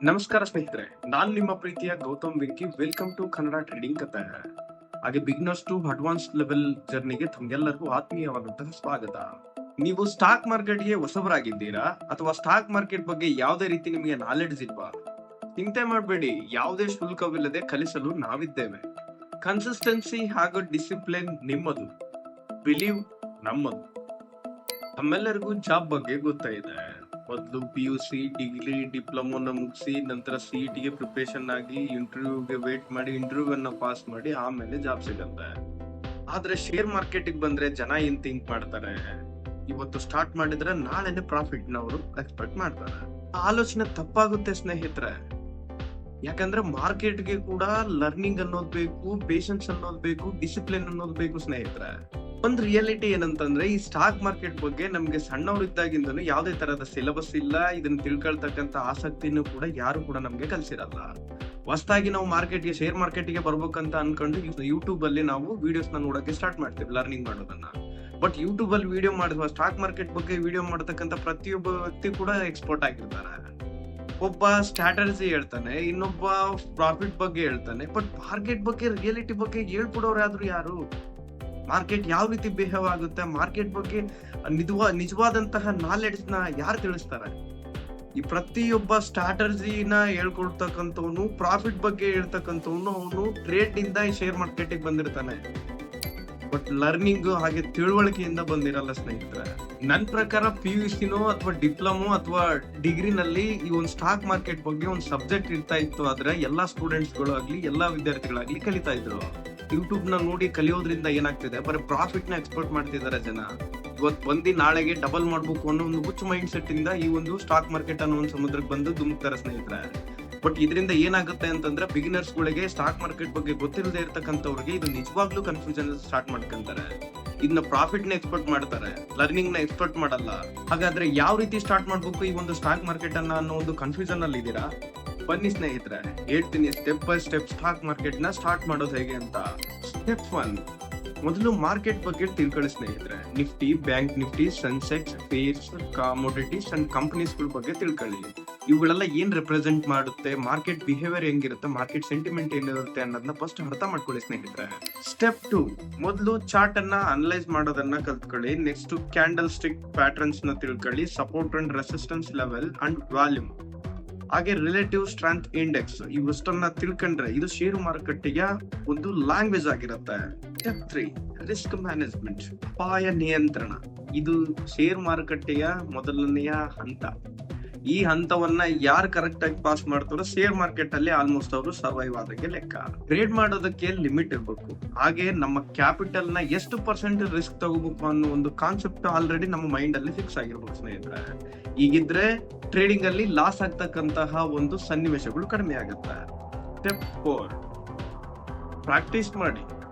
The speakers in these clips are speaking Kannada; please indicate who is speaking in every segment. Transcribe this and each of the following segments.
Speaker 1: ನಮಸ್ಕಾರ ಸ್ನೇಹಿತರೆ, ನಾನು ನಿಮ್ಮ ಪ್ರೀತಿಯ Gautam Venki. Welcome to Kannada trading ಕತೆ. ಹಾಗೆ ಬಿಗ್ನರ್ಸ್ ಟು ಅಡ್ವಾನ್ಸ್ ಲೆವೆಲ್ ಜರ್ನಿಗೆ ತಮ್ಗೆಲ್ಲರಿಗೂ ಆತ್ಮೀಯವಾದಂತಹ ಸ್ವಾಗತ. ನೀವು ಸ್ಟಾಕ್ ಮಾರ್ಕೆಟ್ಗೆ ಹೊಸಬರಾಗಿದ್ದೀರಾ ಅಥವಾ ಸ್ಟಾಕ್ ಮಾರ್ಕೆಟ್ ಬಗ್ಗೆ ಯಾವುದೇ ರೀತಿ ನಿಮಗೆ ನಾಲೆಡ್ಜ್ ಇಲ್ವಾ? ಚಿಂತೆ ಮಾಡಬೇಡಿ, ಯಾವುದೇ ಶುಲ್ಕವಿಲ್ಲದೆ ಕಲಿಸಲು ನಾವಿದ್ದೇವೆ. ಕನ್ಸಿಸ್ಟೆನ್ಸಿ ಹಾಗೂ ಡಿಸಿಪ್ಲಿನ್ ನಿಮ್ಮದು, ಬಿಲೀವ್ ನಮ್ಮದು. ನಮ್ಮೆಲ್ಲರಿಗೂ ಜಾಬ್ ಬಗ್ಗೆ ಗೊತ್ತಾಯಿದೆ. ಮೊದಲು PUC, ಡಿಗ್ರಿ, ಡಿಪ್ಲೊಮೋನ ಮುಗಿಸಿ ನಂತರ CET ಗೆ ಪ್ರಿಪರೇಷನ್ ಆಗಿ ಇಂಟರ್ವ್ಯೂಗೆ ವೇಟ್ ಮಾಡಿ ಇಂಟರ್ವ್ಯೂವನ್ನ ಪಾಸ್ ಮಾಡಿ ಆಮೇಲೆ ಜಾಬ್ ಸಿಗುತ್ತೆ. ಆದ್ರೆ ಶೇರ್ ಮಾರ್ಕೆಟಿಗೆ ಬಂದ್ರೆ ಜನ ಏನ್ ಥಿಂಕ್ ಮಾಡ್ತಾರೆ, ಇವತ್ತು ಸ್ಟಾರ್ಟ್ ಮಾಡಿದ್ರೆ ನಾಳೆನೆ ಪ್ರಾಫಿಟ್ ನ ಅವರು ಎಕ್ಸ್ಪೆಕ್ಟ್ ಮಾಡ್ತಾರೆ. ಆಲೋಚನೆ ತಪ್ಪಾಗುತ್ತೆ ಸ್ನೇಹಿತರೆ. ಯಾಕಂದ್ರೆ ಮಾರ್ಕೆಟ್ಗೆ ಕೂಡ ಲರ್ನಿಂಗ್ ಅನ್ನೋದು ಬೇಕು, ಪೇಷನ್ಸ್ ಅನ್ನೋದು ಬೇಕು, ಡಿಸಿಪ್ಲಿನ್ ಅನ್ನೋದು ಬೇಕು ಸ್ನೇಹಿತರೆ. ಒಂದ್ ರಿಯಾಲಿಟಿ ಏನಂತಂದ್ರೆ, ಈ ಸ್ಟಾಕ್ ಮಾರ್ಕೆಟ್ ಬಗ್ಗೆ ನಮ್ಗೆ ಸಣ್ಣವರಿದ್ದಾಗಿಂದನು ಯಾವುದೇ ತರಹದ ಸಿಲೆಬಸ್ ಇಲ್ಲ. ಇದನ್ನ ತಿಳ್ಕೊಳ್ತಕ್ಕಂತ ಆಸಕ್ತಿನೂ ಕೂಡ ಯಾರು ಕೂಡ ನಮ್ಗೆ ಕಲ್ಸಿರಲ್ಲ. ಹೊಸದಾಗಿ ನಾವು ಶೇರ್ ಮಾರ್ಕೆಟ್ಗೆ ಬರ್ಬೇಕಂತ ಅನ್ಕೊಂಡು ಯೂಟ್ಯೂಬ್ ಅಲ್ಲಿ ನಾವು ವಿಡಿಯೋಸ್ ನೋಡಕ್ಕೆ ಸ್ಟಾರ್ಟ್ ಮಾಡ್ತೀವಿ, ಲರ್ನಿಂಗ್ ಮಾಡೋದನ್ನ. ಬಟ್ ಯೂಟ್ಯೂಬ್ ಅಲ್ಲಿ ವಿಡಿಯೋ ಮಾಡಿದ್ವ ಸ್ಟಾಕ್ ಮಾರ್ಕೆಟ್ ಬಗ್ಗೆ ವಿಡಿಯೋ ಮಾಡತಕ್ಕಂತ ಪ್ರತಿಯೊಬ್ಬ ವ್ಯಕ್ತಿ ಕೂಡ ಎಕ್ಸ್ಪರ್ಟ್ ಆಗಿರ್ತಾರೆ. ಒಬ್ಬ ಸ್ಟ್ರಾಟಜಿ ಹೇಳ್ತಾನೆ, ಇನ್ನೊಬ್ಬ ಪ್ರಾಫಿಟ್ ಬಗ್ಗೆ ಹೇಳ್ತಾನೆ. ಬಟ್ ಮಾರ್ಕೆಟ್ ಬಗ್ಗೆ, ರಿಯಾಲಿಟಿ ಬಗ್ಗೆ ಹೇಳ್ಕೊಡೋರು ಯಾರು? ಮಾರ್ಕೆಟ್ ಯಾವ ರೀತಿ ಬಿಹೇವ್ ಆಗುತ್ತೆ, ಮಾರ್ಕೆಟ್ ಬಗ್ಗೆ ನಿಜವಾದಂತಹ ನಾಲೆಡ್ಜ್ ನ ಯಾರು ತಿಳಿಸ್ತಾರೆ? ಈ ಪ್ರತಿಯೊಬ್ಬ ಸ್ಟ್ರಾಟಜಿನ ಹೇಳ್ಕೊಡ್ತಕ್ಕಂಥವನು, ಪ್ರಾಫಿಟ್ ಬಗ್ಗೆ ಹೇಳ್ತಕ್ಕಂಥವನು, ಅವನು ಟ್ರೇಡ್ ಇಂದ ಶೇರ್ ಮಾರ್ಕೆಟ್ ಬಂದಿರ್ತಾನೆ. ಬಟ್ ಲರ್ನಿಂಗ್ ಹಾಗೆ ತಿಳುವಳಿಕೆಯಿಂದ ಬಂದಿರಲ್ಲ ಸ್ನೇಹಿತರೆ. ನನ್ ಪ್ರಕಾರ PUCನೋ ಅಥವಾ ಡಿಪ್ಲೊಮೋ ಅಥವಾ ಡಿಗ್ರಿನಲ್ಲಿ ಈ ಒಂದು ಸ್ಟಾಕ್ ಮಾರ್ಕೆಟ್ ಬಗ್ಗೆ ಒಂದು ಸಬ್ಜೆಕ್ಟ್ ಇರ್ತಾ ಇತ್ತು. ಆದ್ರೆ ಎಲ್ಲಾ ಸ್ಟೂಡೆಂಟ್ಸ್ ಗಳು ಆಗ್ಲಿ, ಎಲ್ಲಾ ವಿದ್ಯಾರ್ಥಿಗಳಾಗ್ಲಿ ಕಲಿತಾ ಇದ್ರು. ಯೂಟ್ಯೂಬ್ ನ ನೋಡಿ ಕಲಿಯೋದ್ರಿಂದ ಏನಾಗ್ತಿದೆ, ಬರೀ ಪ್ರಾಫಿಟ್ ನ ಎಕ್ಸ್ಪೆಕ್ಟ್ ಮಾಡ್ತಿದ್ದಾರೆ ಜನ. ಇವತ್ತು ಬಂದು ನಾಳೆಗೆ ಡಬಲ್ ಮಾಡ್ಬೇಕು ಅನ್ನೋ ಒಂದು ಹುಚ್ಚು ಮೈಂಡ್ ಸೆಟ್ ಇಂದ ಈ ಒಂದು ಸ್ಟಾಕ್ ಮಾರ್ಕೆಟ್ ಅನ್ನೋ ಒಂದು ಸಮುದ್ರಕ್ಕೆ ಬಂದು ಧುಮುಕ್ತಾರೆ ಸ್ನೇಹಿತರೆ. ಬಟ್ ಇದರಿಂದ ಏನಾಗುತ್ತೆ ಅಂತಂದ್ರೆ, ಬಿಗಿನರ್ಸ್ ಗಳಿಗೆ ಸ್ಟಾಕ್ ಮಾರ್ಕೆಟ್ ಬಗ್ಗೆ ಗೊತ್ತಿಲ್ಲದೆ ಇರ್ತಕ್ಕಂಥವ್ರಿಗೆ ಇದು ನಿಜವಾಗ್ಲೂ ಕನ್ಫ್ಯೂಷನ್ ಸ್ಟಾರ್ಟ್ ಮಾಡ್ಕೊಂತಾರೆ. ಇದನ್ನ ಪ್ರಾಫಿಟ್ ನ ಎಕ್ಸ್ಪೆಕ್ಟ್ ಮಾಡ್ತಾರೆ, ಲರ್ನಿಂಗ್ ನ ಎಕ್ಸ್ಪೆಕ್ಟ್ ಮಾಡಲ್ಲ. ಹಾಗಾದ್ರೆ ಯಾವ ರೀತಿ ಸ್ಟಾರ್ಟ್ ಮಾಡ್ಬೇಕು ಈ ಒಂದು ಸ್ಟಾಕ್ ಮಾರ್ಕೆಟ್ ಅನ್ನೋ ಒಂದು ಕನ್ಫ್ಯೂಷನ್ ಅಲ್ಲಿ ಇದೀರಾ? ಬನ್ನಿ ಸ್ನೇಹಿತರೆ, ಹೇಳ್ತೀನಿ step by step stock market ನ ಸ್ಟಾರ್ಟ್ ಮಾಡೋದು ಹೇಗೆ ಅಂತ. ಸ್ಟೆಪ್ 1, ಮೊದಲು ಮಾರ್ಕೆಟ್ ಬಗ್ಗೆ ತಿಳ್ಕೊಳ್ಳಿ ಸ್ನೇಹಿತರೆ. Nifty, bank Nifty, Sensex, pairs, commodities and companies ಗಳ ಬಗ್ಗೆ ತಿಳ್ಕೊಳ್ಳಿ. ಇವುಗಳೆಲ್ಲ ಏನ್ ರೆಪ್ರೆಸೆಂಟ್ ಮಾಡುತ್ತೆ, ಮಾರ್ಕೆಟ್ ಬಿಹೇವಿಯರ್ ಹೆಂಗಿರುತ್ತೆ, ಮಾರ್ಕೆಟ್ ಸೆಂಟಿಮೆಂಟ್ ಏನಿರುತ್ತೆ ಅನ್ನೋದನ್ನ ಫಸ್ಟ್ ಅರ್ಥ ಮಾಡ್ಕೊಳ್ಳಿ ಸ್ನೇಹಿತರೆ. ಸ್ಟೆಪ್ 2, ಮೊದಲು ಚಾರ್ಟ್ ಅನ್ನ ಅನಲೈಸ್ ಮಾಡೋದನ್ನ ಕಲ್ತ್ಕೊಳ್ಳಿ. ನೆಕ್ಸ್ಟ್ ಕ್ಯಾಂಡಲ್ ಸ್ಟಿಕ್ ಪ್ಯಾಟರ್ನ್ಸ್ ನ ತಿಳ್ಕೊಳ್ಳಿ. Support and resistance level and volume, ಹಾಗೆ ರಿಲೇಟಿವ್ ಸ್ಟ್ರೆಂತ್ ಇಂಡೆಕ್ಸ್, ಇವಷ್ಟನ್ನ ತಿಳ್ಕೊಂಡ್ರೆ ಇದು ಶೇರು ಮಾರುಕಟ್ಟೆಯ ಒಂದು ಲ್ಯಾಂಗ್ವೇಜ್ ಆಗಿರುತ್ತೆ. ಸ್ಟೆಪ್ 3, ರಿಸ್ಕ್ ಮ್ಯಾನೇಜ್ಮೆಂಟ್, ಅಪಾಯ ನಿಯಂತ್ರಣ. ಇದು ಶೇರ್ ಮಾರುಕಟ್ಟೆಯ ಮೊದಲನೆಯ ಹಂತ. ಈ ಹಂತವನ್ನ ಯಾರು ಕರೆಕ್ಟ್ ಆಗಿ ಪಾಸ್ ಮಾಡ್ತಾರೋ ಶೇರ್ ಮಾರ್ಕೆಟ್ ಅಲ್ಲಿ ಆಲ್ಮೋಸ್ಟ್ ಅವರು ಸರ್ವೈವ್ ಆದಂಗೆ ಲೆಕ್ಕ. ಟ್ರೇಡ್ ಮಾಡೋದಕ್ಕೆ ಲಿಮಿಟ್ ಇರ್ಬೇಕು. ಹಾಗೆ ನಮ್ಮ ಕ್ಯಾಪಿಟಲ್ ನ ಎಷ್ಟು ಪರ್ಸೆಂಟ್ ರಿಸ್ಕ್ ತಗೋಬೇಕು ಅನ್ನೋ ಒಂದು ಕಾನ್ಸೆಪ್ಟ್ ಆಲ್ರೆಡಿ ನಮ್ಮ ಮೈಂಡ್ ಅಲ್ಲಿ ಫಿಕ್ಸ್ ಆಗಿರ್ಬೇಕು ಸ್ನೇಹಿತರೆ. ಹೀಗಿದ್ರೆ ಟ್ರೇಡಿಂಗ್ ಅಲ್ಲಿ ಲಾಸ್ ಆಗ್ತಕ್ಕಂತಹ ಒಂದು ಸನ್ನಿವೇಶಗಳು ಕಡಿಮೆ ಆಗುತ್ತೆ. ಸ್ಟೆಪ್ 4, ಪ್ರಾಕ್ಟೀಸ್ ಮಾಡಿ.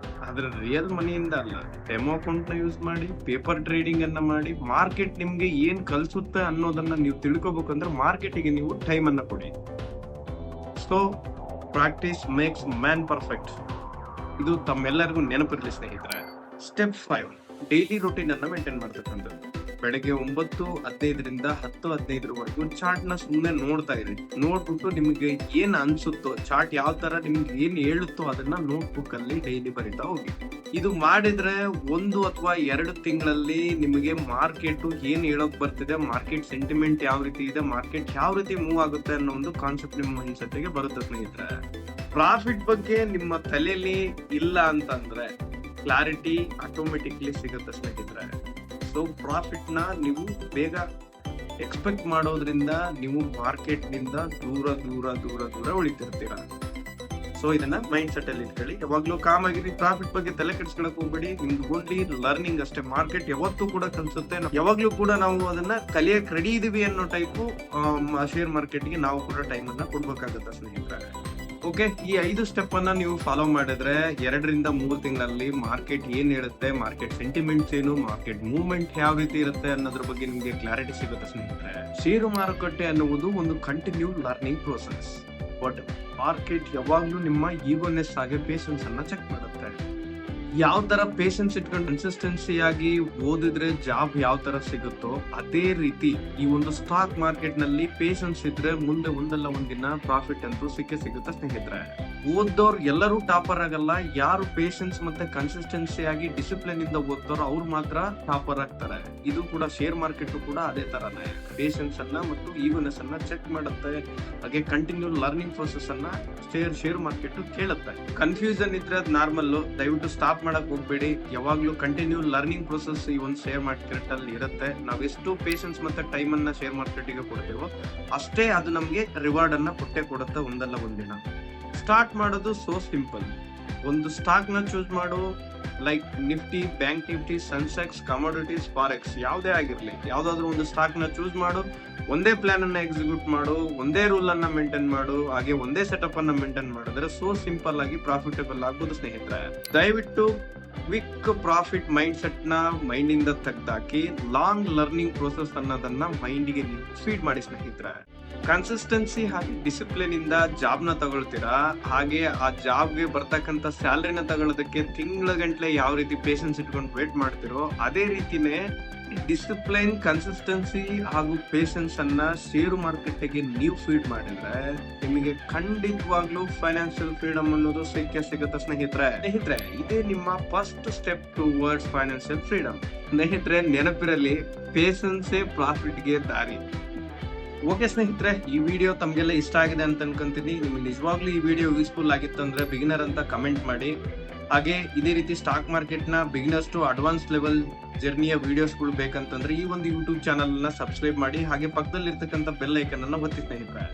Speaker 1: ಆದ್ರೆ ರಿಯಲ್ ಮನಿಯಿಂದ ಅಲ್ಲ, ಡೆಮೋ ಅಕೌಂಟ್ ನ ಯೂಸ್ ಮಾಡಿ, ಪೇಪರ್ ಟ್ರೇಡಿಂಗ್ ಅನ್ನ ಮಾಡಿ. ಮಾರ್ಕೆಟ್ ನಿಮ್ಗೆ ಏನ್ ಕಲ್ಸುತ್ತೆ ಅನ್ನೋದನ್ನ ನೀವು ತಿಳ್ಕೊಬೇಕಂದ್ರೆ ಮಾರ್ಕೆಟಿಗೆ ನೀವು ಟೈಮ್ ಅನ್ನ ಕೊಡಿ. So practice makes man perfect. ಇದು ತಮ್ಮೆಲ್ಲರಿಗೂ ನೆನಪಿರ್ಲಿ ಸ್ನೇಹಿತರೆ. ಸ್ಟೆಪ್ 5, ಡೈಲಿ ರೂಟೀನ್ ಅನ್ನ ಮೇಂಟೈನ್ ಮಾಡ್ತಕ್ಕಂಥದ್ದು. ಬೆಳಗ್ಗೆ 9:15 10:15 ಚಾರ್ಟ್ ನ ಸುಮ್ಮನೆ ನೋಡ್ತಾ ಇರಿ. ನೋಡ್ಬಿಟ್ಟು ನಿಮ್ಗೆ ಏನ್ ಅನ್ಸುತ್ತೋ, ಚಾರ್ಟ್ ಯಾವ ತರ ನಿಮ್ಗೆ ಏನ್ ಹೇಳುತ್ತೋ ಅದನ್ನ ನೋಟ್ಬುಕ್ ಅಲ್ಲಿ ಡೈಲಿ ಬರೀತಾ ಹೋಗಿ. ಇದು ಮಾಡಿದ್ರೆ 1 ಅಥವಾ 2 ತಿಂಗಳಲ್ಲಿ ನಿಮಗೆ ಮಾರ್ಕೆಟ್ ಏನ್ ಹೇಳೋಕ್ ಬರ್ತಿದೆ, ಮಾರ್ಕೆಟ್ ಸೆಂಟಿಮೆಂಟ್ ಯಾವ ರೀತಿ ಇದೆ, ಮಾರ್ಕೆಟ್ ಯಾವ ರೀತಿ ಮೂವ್ ಆಗುತ್ತೆ ಅನ್ನೋ ಒಂದು ಕಾನ್ಸೆಪ್ಟ್ ನಿಮ್ಮ ಮೈಂಡ್ ಸೆಟ್ ಗೆ ಬರುತ್ತೆ ಸ್ನೇಹಿತರೆ. ಪ್ರಾಫಿಟ್ ಬಗ್ಗೆ ನಿಮ್ಮ ತಲೆಯಲ್ಲಿ ಇಲ್ಲ ಅಂತಂದ್ರೆ ಕ್ಲಾರಿಟಿ ಆಟೋಮೆಟಿಕ್ಲಿ ಸಿಗುತ್ತೆ ಸ್ನೇಹಿತರೆ. ಸೊ ಪ್ರಾಫಿಟ್ ನ ನೀವು ಬೇಗ ಎಕ್ಸ್ಪೆಕ್ಟ್ ಮಾಡೋದ್ರಿಂದ ನೀವು ಮಾರ್ಕೆಟ್ ನಿಂದ ದೂರ ಉಳಿತಿರ್ತೀರಾ. ಸೊ ಇದನ್ನ ಮೈಂಡ್ ಸೆಟ್ ಅಲ್ಲಿ ಇಟ್ಕೊಳ್ಳಿ. ಯಾವಾಗ್ಲೂ ಕಾಮ್ ಆಗಿರಿ, ಪ್ರಾಫಿಟ್ ಬಗ್ಗೆ ತಲೆ ಕೆಡಿಸ್ಕೊಳಕ್ ಹೋಗ್ಬೇಡಿ. ನಿಮ್ಗೆ ಓನ್ಲಿ ಲರ್ನಿಂಗ್ ಅಷ್ಟೇ. ಮಾರ್ಕೆಟ್ ಯಾವತ್ತೂ ಕೂಡ ಕನ್ಸುತ್ತೆ, ಯಾವಾಗ್ಲೂ ಕೂಡ ನಾವು ಅದನ್ನ ಕಲಿಯಕ್ ರೆಡಿ ಇದೀವಿ ಅನ್ನೋ ಟೈಪು ಶೇರ್ ಮಾರ್ಕೆಟ್ಗೆ ನಾವು ಕೂಡ ಟೈಮ್ ಅನ್ನ ಕೊಡ್ಬೇಕಾಗತ್ತೆ ಸ್ನೇಹಿತರೆ. ಓಕೆ, ಈ 5 ಸ್ಟೆಪ್ ಅನ್ನ ನೀವು ಫಾಲೋ ಮಾಡಿದ್ರೆ 2 ರಿಂದ 3 ತಿಂಗಳಲ್ಲಿ ಮಾರ್ಕೆಟ್ ಏನ್ ಹೇಳುತ್ತೆ, ಮಾರ್ಕೆಟ್ ಸೆಂಟಿಮೆಂಟ್ಸ್ ಏನು, ಮಾರ್ಕೆಟ್ ಮೂವ್ಮೆಂಟ್ ಯಾವ ರೀತಿ ಇರುತ್ತೆ ಅನ್ನೋದ್ರ ಬಗ್ಗೆ ನಿಮ್ಗೆ ಕ್ಲಾರಿಟಿ ಸಿಗುತ್ತೆ ಸ್ನೇಹಿತರೆ. ಷೇರು ಮಾರುಕಟ್ಟೆ ಅನ್ನುವುದು ಒಂದು continue learning process. But market ಯಾವಾಗ್ಲೂ ನಿಮ್ಮ ಈಗೋನೆಸ್ ಹಾಗೆ ಪೇಷನ್ಸ್ ಅನ್ನ ಚೆಕ್ ಮಾಡುತ್ತೆ. ಯಾವ ತರ ಪೇಷನ್ಸ್ ಇಟ್ಕೊಂಡು ಕನ್ಸಿಸ್ಟೆನ್ಸಿ ಆಗಿ ಓದಿದ್ರೆ ಜಾಬ್ ಯಾವ ತರ ಸಿಗುತ್ತೋ ಅದೇ ರೀತಿ ಈ ಒಂದು ಸ್ಟಾಕ್ ಮಾರ್ಕೆಟ್ ನಲ್ಲಿ ಪೇಷನ್ಸ್ ಇದ್ರೆ ಮುಂದೆ ಒಂದಲ್ಲ ಒಂದಿನ ಪ್ರಾಫಿಟ್ ಅಂತೂ ಸಿಕ್ಕೇ ಸಿಗುತ್ತೆ ಸ್ನೇಹಿತರೆ. ಓದ್ದವ್ರು ಎಲ್ಲರೂ ಟಾಪರ್ ಆಗಲ್ಲ. ಯಾರು ಪೇಷನ್ಸ್ ಮತ್ತೆ ಕನ್ಸಿಸ್ಟೆನ್ಸಿ ಆಗಿ ಡಿಸಿಪ್ಲಿನ್ ಇಂದ ಓದ್ತಾರೋ ಅವ್ರು ಮಾತ್ರ ಟಾಪರ್ ಆಗ್ತಾರೆ. ಇದು ಕೂಡ ಶೇರ್ ಮಾರ್ಕೆಟ್ ಕೂಡ ಅದೇ ತರನೇ ಪೇಷನ್ಸ್ ಅನ್ನ ಮತ್ತು ಈಗನೆಸ್ ಅನ್ನ ಚೆಕ್ ಮಾಡುತ್ತೆ. ಹಾಗೆ ಕಂಟಿನ್ಯೂ ಲರ್ನಿಂಗ್ ಪ್ರೊಸೆಸ್ ಅನ್ನ ಶೇರ್ ಮಾರ್ಕೆಟ್ ಕೇಳುತ್ತೆ. ಕನ್ಫ್ಯೂಷನ್ ಇದ್ರೆ ಅದು ನಾರ್ಮಲ್, ದಯವಿಟ್ಟು ಸ್ಟಾಪ್ ಮಾಡಕ್ ಹೋಗ್ಬೇಡಿ. ಯಾವಾಗ್ಲೂ ಕಂಟಿನ್ಯೂ ಲರ್ನಿಂಗ್ ಪ್ರೊಸೆಸ್ ಈ ಒಂದು ಶೇರ್ ಮಾರ್ಕೆಟ್ ಅಲ್ಲಿ ಇರುತ್ತೆ. ನಾವ್ ಎಷ್ಟು ಪೇಷನ್ಸ್ ಮತ್ತೆ ಟೈಮ್ ಅನ್ನ ಶೇರ್ ಮಾರ್ಕೆಟ್ ಗೆ ಕೊಡ್ತೇವೋ ಅಷ್ಟೇ ಅದು ನಮ್ಗೆ ರಿವಾರ್ಡ್ ಅನ್ನ ಕೊಟ್ಟೆ ಕೊಡುತ್ತೆ ಒಂದಲ್ಲ ಒಂದಿನ. ಸ್ಟಾರ್ಟ್ ಮಾಡೋದು ಸೋ ಸಿಂಪಲ್. ಒಂದು ಸ್ಟಾಕ್ ನ ಚೂಸ್ ಮಾಡು, like Nifty, bank Nifty, Sensex, commodities, forex ಯಾವುದೇ ಆಗಿರ್ಲಿ, ಯಾವ್ದಾದ್ರು ಒಂದು ಸ್ಟಾಕ್ ನ ಚೂಸ್ ಮಾಡು, ಒಂದೇ ಪ್ಲಾನ್ ಅನ್ನ ಎಕ್ಸಿಕ್ಯೂಟ್ ಮಾಡು, ಒಂದೇ ರೂಲ್ ಅನ್ನ ಮೇಂಟೈನ್ ಮಾಡು, ಹಾಗೆ ಒಂದೇ ಸೆಟಪ್ ಅನ್ನ ಮೇಂಟೈನ್ ಮಾಡಿದ್ರೆ ಸೋ ಸಿಂಪಲ್ ಆಗಿ ಪ್ರಾಫಿಟಬಲ್ ಆಗ್ಬೋದು ಸ್ನೇಹಿತರೆ. ದಯವಿಟ್ಟು ಕ್ವಿಕ್ ಪ್ರಾಫಿಟ್ ಮೈಂಡ್ ಸೆಟ್ ನ ಮೈಂಡ್ ಇಂದ ತೆಗ್ದಾಕಿ ಲಾಂಗ್ ಲರ್ನಿಂಗ್ ಪ್ರೋಸೆಸ್ ಅನ್ನೋದನ್ನ ಮೈಂಡ್ ಗೆ ಫೀಡ್ ಮಾಡಿ ಸ್ನೇಹಿತರೆ. ಕನ್ಸಿಸ್ಟೆನ್ಸಿ ಹಾಗೆ ಡಿಸಿಪ್ಲಿನ್ ಇಂದ ಜಾಬ್ ನ ತಗೊಳ್ತೀರಾ, ಹಾಗೆ ಆ ಜಾಬ್ಗೆ ಬರ್ತಕ್ಕಂತ ಸ್ಯಾಲರಿನ ತಗೊಳ್ಳೋದಕ್ಕೆ ತಿಂಗಳ ಗಂಟ್ಲೆ ಯಾವ ರೀತಿ ಪೇಷನ್ಸ್ ಇಟ್ಕೊಂಡು ವೇಟ್ ಮಾಡ್ತಿರೋ ಅದೇ ರೀತಿನೇ ಡಿಸಿಪ್ಲೈನ್, ಕನ್ಸಿಸ್ಟೆನ್ಸಿ ಹಾಗೂ ಪೇಷನ್ಸ್ ಅನ್ನ ಶೇರ್ ಮಾರ್ಕೆಟ್ ಗೆ ನೀವು ಫೀಡ್ ಮಾಡಿದ್ರೆ ನಿಮಗೆ ಖಂಡಿತವಾಗ್ಲೂ ಫೈನಾನ್ಷಿಯಲ್ ಫ್ರೀಡಮ್ ಅನ್ನೋದು ಸಿಗುತ್ತೆ ಸ್ನೇಹಿತರೆ. ಇದೇ ನಿಮ್ಮ first step towards financial freedom. ಸ್ನೇಹಿತರೆ ನೆನಪಿರಲಿ, ಪೇಷನ್ಸೇ ಪ್ರಾಫಿಟ್ ಗೆ ದಾರಿ. ಓಕೆ ಸ್ನೇಹಿತರೆ, ಈ ವಿಡಿಯೋ ತಮಗೆಲ್ಲ ಇಷ್ಟ ಆಗಿದೆ ಅಂತ ಅನ್ಕೊಂತೀನಿ. ನಿಮ್ಗೆ ನಿಜವಾಗ್ಲೂ ಈ ವಿಡಿಯೋ ಯೂಸ್ಫುಲ್ ಆಗಿತ್ತು ಅಂದ್ರೆ ಬಿಗಿನರ್ ಅಂತ ಕಮೆಂಟ್ ಮಾಡಿ. ಹಾಗೆ ಇದೇ ರೀತಿ ಸ್ಟಾಕ್ ಮಾರ್ಕೆಟ್ ನ ಬಿಗಿನರ್ಸ್ ಟು ಅಡ್ವಾನ್ಸ್ ಲೆವೆಲ್ ಜರ್ನಿಯ ವಿಡಿಯೋಸ್ಗಳು ಬೇಕಂತಂದ್ರೆ ಈ ಒಂದು ಯೂಟ್ಯೂಬ್ ಚಾನಲ್ ನ ಸಬ್ಸ್ಕ್ರೈಬ್ ಮಾಡಿ. ಹಾಗೆ ಪಕ್ಕದಲ್ಲಿ ಇರ್ತಕ್ಕಂಥ ಬೆಲ್ ಐಕನ್ ಅನ್ನ ಒತ್ತಿ ಸ್ನೇಹಿತರೆ.